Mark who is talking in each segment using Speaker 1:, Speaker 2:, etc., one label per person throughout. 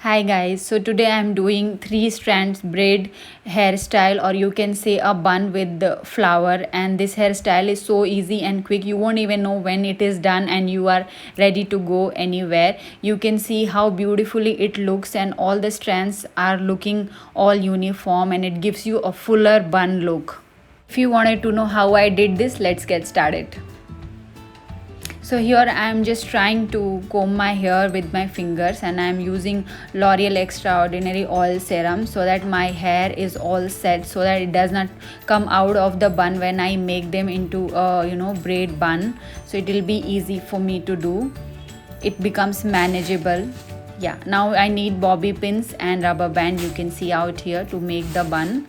Speaker 1: Hi guys, so today I'm doing 3 strands braid hairstyle, or you can say a bun with the flower. And this hairstyle is so easy and quick, you won't even know when it is done and you are ready to go anywhere. You can see how beautifully it looks and all the strands are looking all uniform and it gives you a fuller bun look. If you wanted to know how I did this, let's get started. So here I am just trying to comb my hair with my fingers, and I am using L'Oreal Extraordinary Oil Serum so that my hair is all set, so that it does not come out of the bun when I make them into a braid bun. So it will be easy for me to do. It becomes manageable. Yeah, now I need bobby pins and rubber band, you can see out here, to make the bun.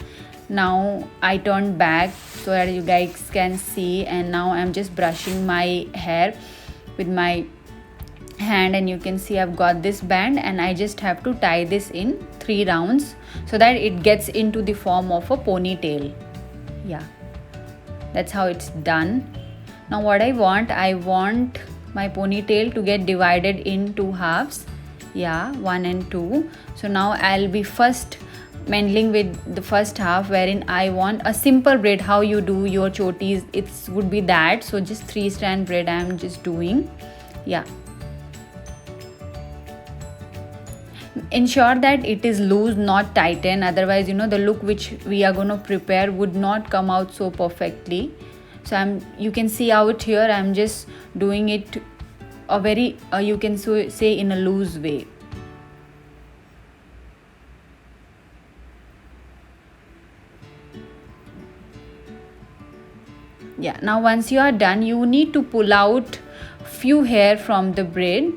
Speaker 1: Now I turned back so that you guys can see, and now I'm just brushing my hair with my hand, and you can see I've got this band, and I just have to tie this in 3 rounds so that it gets into the form of a ponytail. Yeah, that's how it's done. Now what I want my ponytail to get divided in 2 halves. Yeah, 1 and 2. So now I'll be first mending with the first half, wherein I want a simple braid. How you do your chotis, it would be that. So just 3-strand braid I am just doing. Yeah, ensure that it is loose, not tighten, otherwise the look which we are going to prepare would not come out so perfectly. So you can see out here I'm just doing it a very you can say in a loose way. Yeah, now once you are done, you need to pull out few hair from the braid.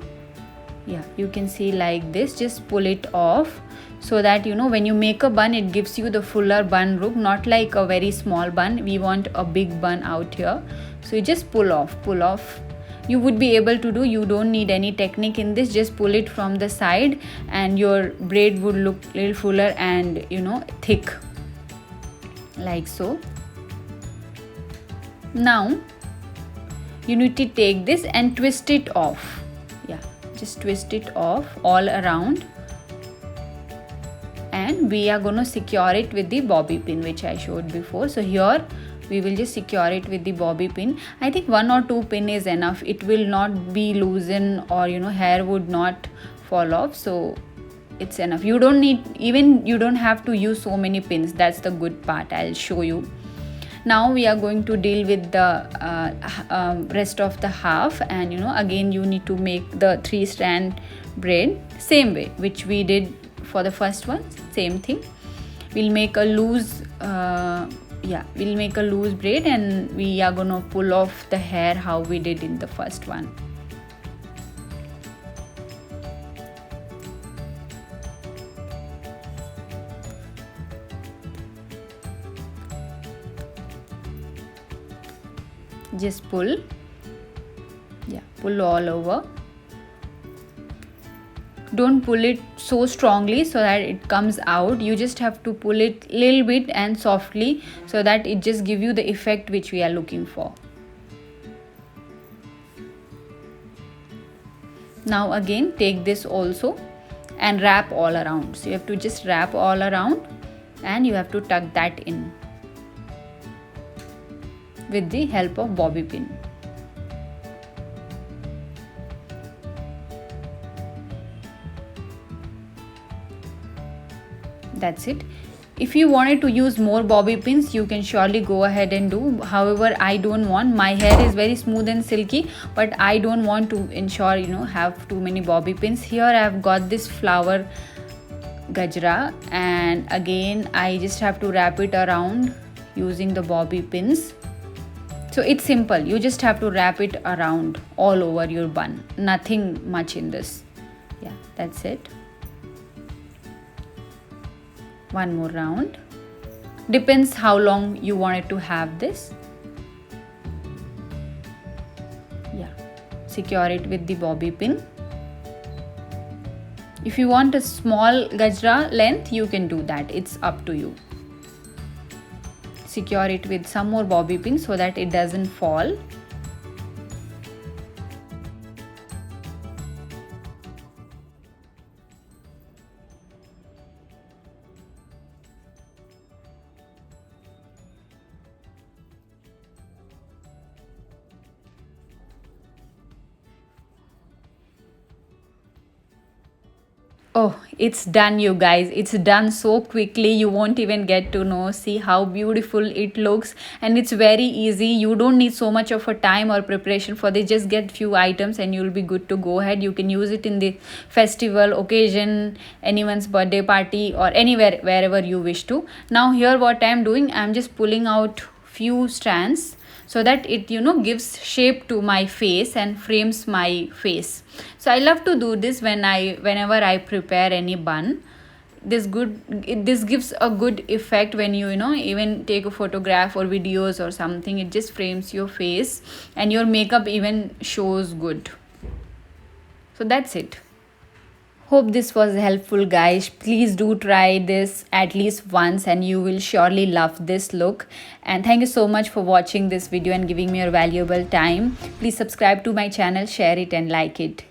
Speaker 1: Yeah, you can see like this, just pull it off so that when you make a bun, it gives you the fuller bun look, not like a very small bun. We want a big bun out here, so you just pull off. You would be able to do, you don't need any technique in this, just pull it from the side and your braid would look a little fuller and thick, like so. Now you need to take this and twist it off. Yeah, just twist it off all around, and we are going to secure it with the bobby pin which I showed before. So here we will just secure it with the bobby pin. I think 1 or 2 pin is enough. It will not be loosen, or hair would not fall off, so it's enough. You don't have to use so many pins. That's the good part. I'll show you. Now we are going to deal with the rest of the half, and again you need to make the 3-strand braid same way which we did for the first one. Same thing, we'll make a loose braid, and we are going to pull off the hair how we did in the first one. Just pull. Yeah, pull all over. Don't pull it so strongly so that it comes out. You just have to pull it a little bit and softly, so that it just gives you the effect which we are looking for. Now again take this also and wrap all around. So you have to just wrap all around, and you have to tuck that in with the help of bobby pin. That's it. If you wanted to use more bobby pins, you can surely go ahead and do. However, I don't want, my hair is very smooth and silky, but I don't want to have too many bobby pins. Here I have got this flower gajra, and again I just have to wrap it around using the bobby pins. So it's simple, you just have to wrap it around all over your bun, nothing much in this. Yeah, that's it. One more round. Depends how long you want it to have this. Yeah, secure it with the bobby pin. If you want a small gajra length, you can do that, it's up to you. Secure it with some more bobby pins so that it doesn't fall. Oh, it's done, you guys. It's done so quickly. You won't even get to know. See how beautiful it looks. And it's very easy. You don't need so much of a time or preparation for this. Just get few items and you'll be good to go ahead. You can use it in the festival, occasion, anyone's birthday party, or anywhere, wherever you wish to. Now here what I'm doing, I'm just pulling out few strands so that it gives shape to my face and frames my face. So I love to do this whenever I prepare any bun. This gives a good effect when even take a photograph or videos or something. It just frames your face and your makeup even shows good. So that's it. Hope this was helpful, guys. Please do try this at least once and you will surely love this look. And thank you so much for watching this video and giving me your valuable time. Please subscribe to my channel, share it and like it.